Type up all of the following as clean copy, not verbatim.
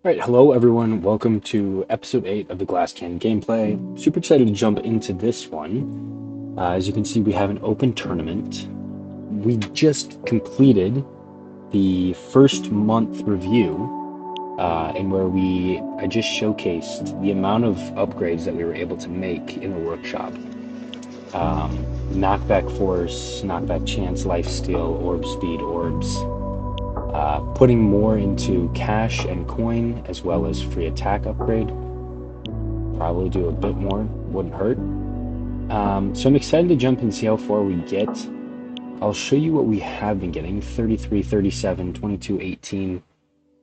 All right, hello everyone. Welcome to episode 8 of the Glass Cannon gameplay. Super excited to jump into this one. As you can see, we have an open tournament. We just completed the first month review, and where I just showcased the amount of upgrades that we were able to make in the workshop. Knockback force, knockback chance, lifesteal, orb speed, orbs, putting more into cash and coin as well as free attack upgrade. Probably do a bit more, wouldn't hurt. So I'm excited to jump and see how far we get. I'll show you what we have been getting: 33, 37, 22, 18,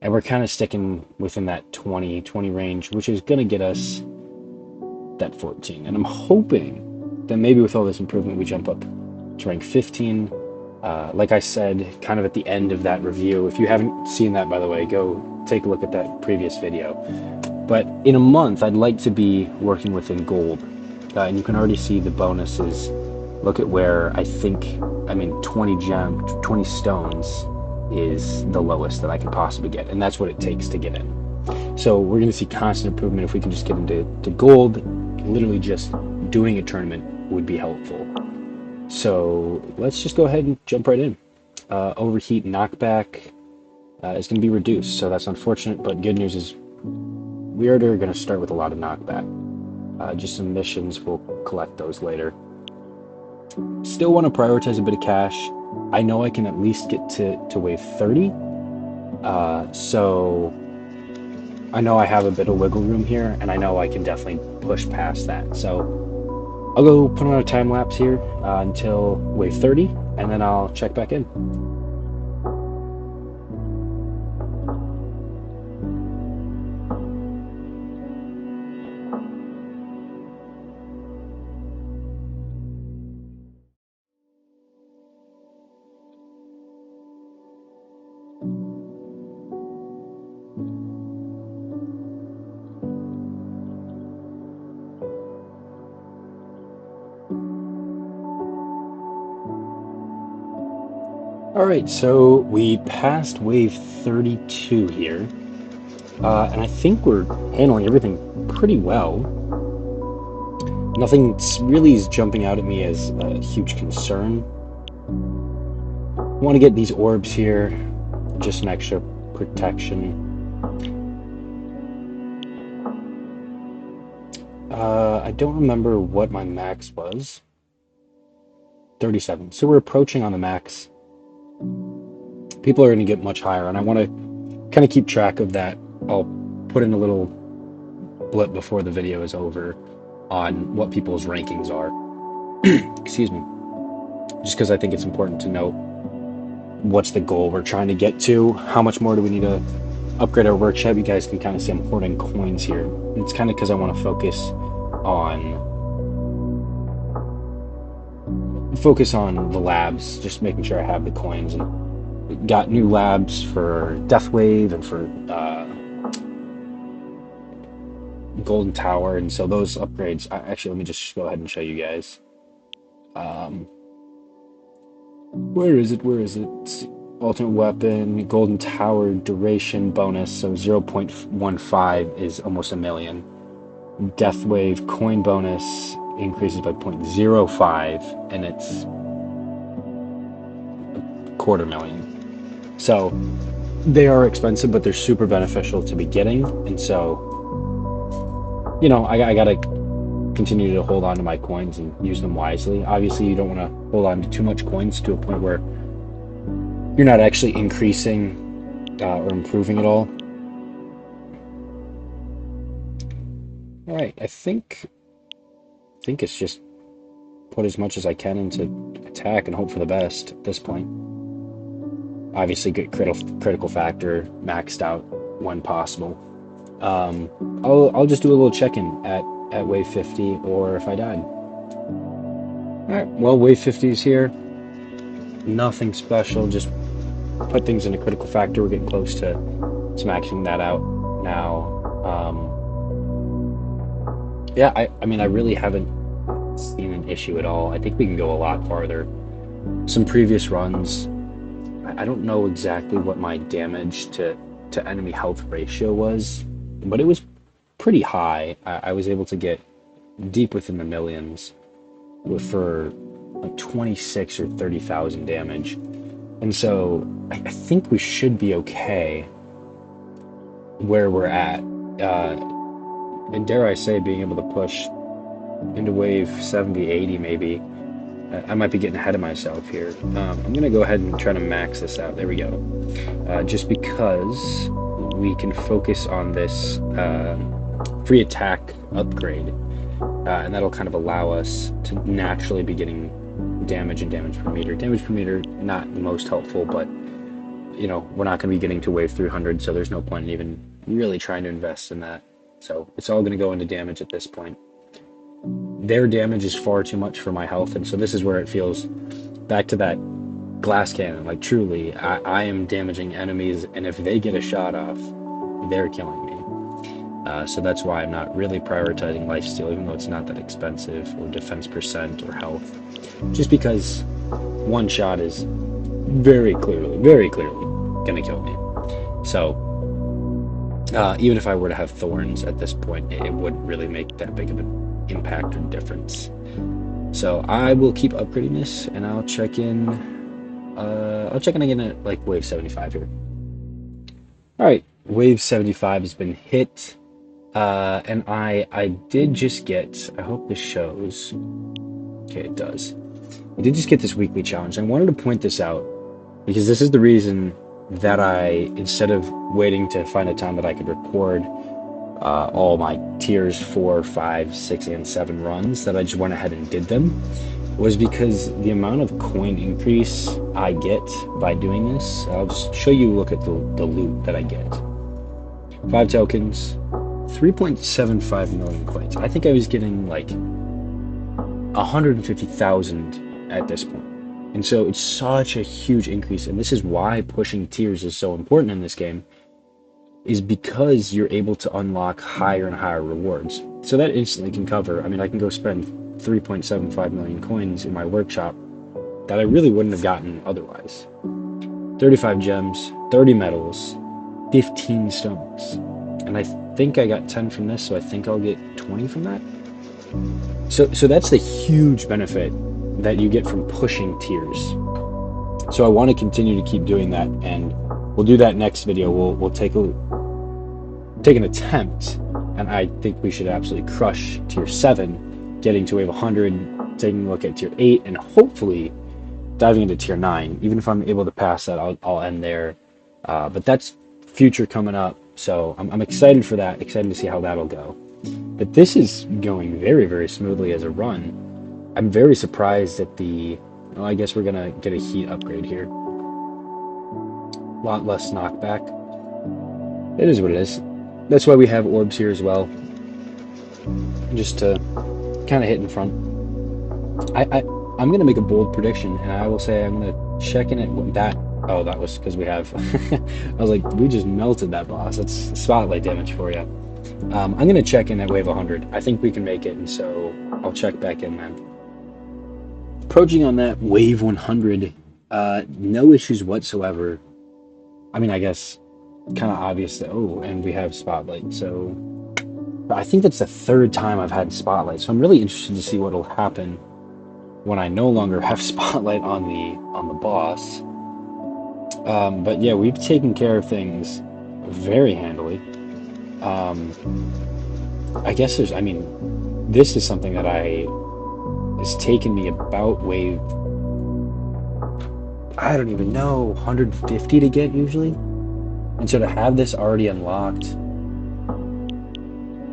and we're kind of sticking within that 20 range, which is going to get us that 14. And I'm hoping that maybe with all this improvement we jump up to rank 15. Like I said, kind of at the end of that review. If you haven't seen that, by the way, go take a look at that previous video. But in a month, I'd like to be working within gold. And you can already see the bonuses. Look at where I think, 20 stones is the lowest that I can possibly get. And that's what it takes to get in. So we're going to see constant improvement. If we can just get into gold, literally just doing a tournament would be helpful. So let's just go ahead and jump right in. Overheat knockback is going to be reduced. So that's unfortunate, but good news is we are going to start with a lot of knockback. Just some missions, we'll collect those later. Still want to prioritize a bit of cash. I know I can at least get to wave 30. So I know I have a bit of wiggle room here, and I know I can definitely push past that. So I'll go put on a time lapse here until wave 30, and then I'll check back in. All right, so we passed wave 32 here, and I think we're handling everything pretty well. Nothing really is jumping out at me as a huge concern. Want to get these orbs here, just an extra protection. I don't remember what my max was. 37. So we're approaching on the max. People are going to get much higher, and I want to kind of keep track of that. I'll put in a little blip before the video is over on what people's rankings are. Excuse me. Just because I think it's important to note what's the goal we're trying to get to, how much more do we need to upgrade our workshop. You guys can kind of see I'm hoarding coins here. It's kind of because I want to focus on the labs, just making sure I have the coins, and got new labs for Deathwave and for Golden Tower, and so those upgrades, actually let me just go ahead and show you guys. Where is it? Ultimate weapon, Golden Tower duration bonus, so 0.15 is almost a million. Deathwave coin bonus increases by 0.05, and it's a quarter million. So they are expensive, but they're super beneficial to be getting, and so I gotta continue to hold on to my coins and use them wisely. Obviously, you don't want to hold on to too much coins to a point where you're not actually increasing or improving at all. All right, I think it's just put as much as I can into attack and hope for the best at this point. Obviously, get critical factor maxed out when possible. I'll just do a little check-in at wave 50, or if I died. All right, well, wave 50 is here. Nothing special, just put things into critical factor. We're getting close to maxing that out now. Yeah, I really haven't seen an issue at all. I think we can go a lot farther. Some previous runs, I don't know exactly what my damage to to enemy health ratio was, but it was pretty high. I was able to get deep within the millions for like 26 or 30,000 damage. And so I think we should be okay where we're at. And dare I say, being able to push into wave 70, 80 maybe. I might be getting ahead of myself here. I'm going to go ahead and try to max this out. There we go. Just because we can focus on this free attack upgrade, and that'll kind of allow us to naturally be getting damage and damage per meter. Damage per meter, not the most helpful, but you know, we're not going to be getting to wave 300, so there's no point in even really trying to invest in that. So it's all going to go into damage at this point. Their damage is far too much for my health, and so this is where it feels back to that glass cannon. Like, truly, I am damaging enemies, and if they get a shot off, they're killing me. So that's why I'm not really prioritizing lifesteal, even though it's not that expensive, or defense percent, or health. Just because one shot is very clearly gonna kill me. So even if I were to have thorns at this point, it wouldn't really make that big of an impact or difference. So I will keep upgrading this, and I'll check in. I'll check in again at like wave 75 here. All right, wave 75 has been hit, and I did just get. I hope this shows. Okay, it does. I did just get this weekly challenge. I wanted to point this out because this is the reason that instead of waiting to find a time that I could record all my tiers 4, 5, 6, and 7 runs, that I just went ahead and did them, was because the amount of coin increase I get by doing this. I'll just show you. Look at the loot that I get. 5 tokens, 3.75 million coins. I think I was getting like 150,000 at this point. And so it's such a huge increase, and this is why pushing tiers is so important in this game, is because you're able to unlock higher and higher rewards. So that instantly can cover, I mean, I can go spend 3.75 million coins in my workshop that I really wouldn't have gotten otherwise. 35 gems, 30 metals, 15 stones. And I think I got 10 from this, so I think I'll get 20 from that. So that's the huge benefit that you get from pushing tiers. So I want to continue to keep doing that, and we'll do that next video. We'll take an attempt, and I think we should absolutely crush tier 7, getting to wave 100, taking a look at tier 8, and hopefully diving into tier 9. Even if I'm able to pass that, I'll end there. But that's future coming up, so I'm excited for that, excited to see how that'll go. But this is going very, very smoothly as a run. I'm very surprised at well, I guess we're going to get a heat upgrade here. A lot less knockback. It is what it is. That's why we have orbs here as well. Just to kind of hit in front. I'm going to make a bold prediction, and I will say I'm going to check in at that. Oh, that was because we have... I was like, we just melted that boss. That's spotlight damage for you. I'm going to check in at wave 100. I think we can make it, and so I'll check back in then. Approaching on that wave 100, no issues whatsoever. I mean, I guess kind of obvious that, oh, and we have spotlight. So I think that's the 3rd time I've had spotlight. So I'm really interested to see what will happen when I no longer have spotlight on the boss. But yeah, we've taken care of things very handily. I guess this is something that it's taken me about wave, I don't even know, 150 to get usually. And so to have this already unlocked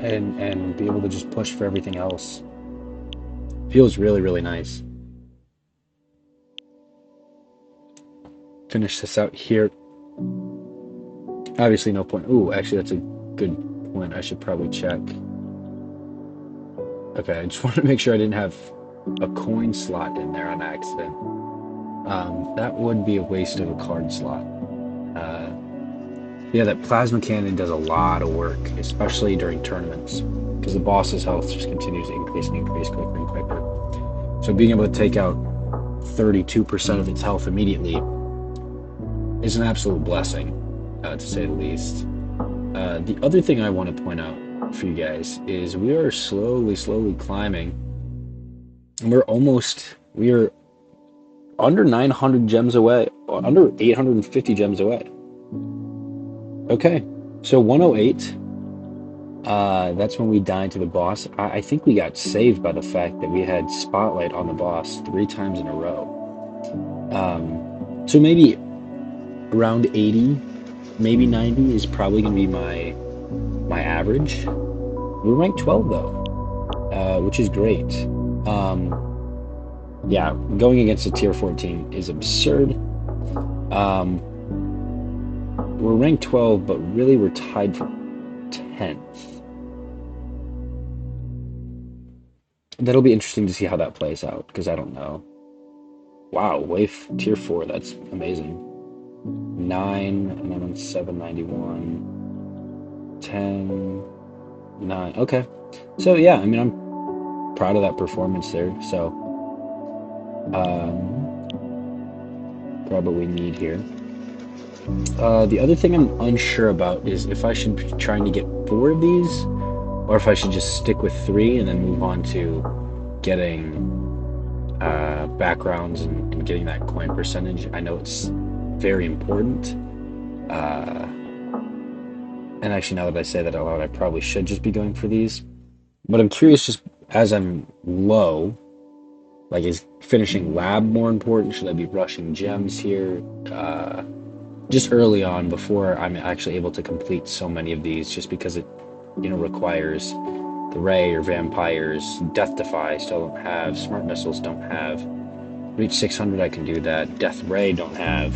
and be able to just push for everything else feels really, really nice. Finish this out here. Obviously no point. Ooh, actually that's a good point. I should probably check. Okay, I just wanted to make sure I didn't have a coin slot in there on accident. That would be a waste of a card slot. Yeah, that plasma cannon does a lot of work, especially during tournaments, because the boss's health just continues to increase and increase quicker and quicker. So being able to take out 32% of its health immediately is an absolute blessing. to say the least. The other thing I want to point out for you guys is we are slowly climbing, and we are under 900 gems away, or under 850 gems away. Okay, so 108. That's when we died to the boss. I think we got saved by the fact that we had Spotlight on the boss 3 times in a row. So maybe around 80, maybe 90 is probably going to be my average. We're ranked 12 though, which is great. Um, yeah, going against a tier 14 is absurd. Um, we're ranked 12, but really we're tied for 10th. That'll be interesting to see how that plays out, because I don't know. Wow, wave tier 4, that's amazing. 9, and then 791, 10, 9. Okay. So yeah, I mean, I'm proud of that performance there. So, grab what we need here. The other thing I'm unsure about is if I should be trying to get 4 of these, or if I should just stick with 3 and then move on to getting backgrounds and getting that coin percentage. I know it's very important. And actually, now that I say that out loud, I probably should just be going for these. But I'm curious, just as I'm low, like, is finishing lab more important? Should I be rushing gems here? Just early on, before I'm actually able to complete so many of these, just because it, requires the Ray or Vampires. Death Defy still don't have. Smart Missiles don't have. Reach 600, I can do that. Death Ray don't have.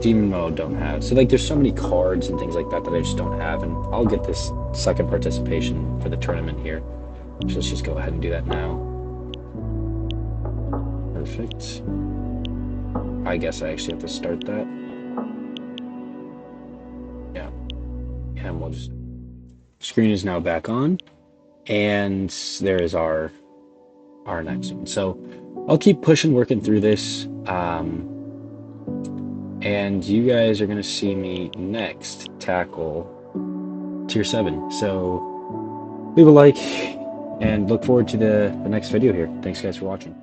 Demon Mode don't have. So, like, there's so many cards and things like that that I just don't have, and I'll get this second participation for the tournament here. So let's just go ahead and do that now. Perfect. I guess I actually have to start that. Yeah. And we'll just... Screen is now back on, and there is our next one. So I'll keep pushing, working through this. And you guys are going to see me next tackle tier 7. So leave a like and look forward to the next video here. Thanks guys for watching.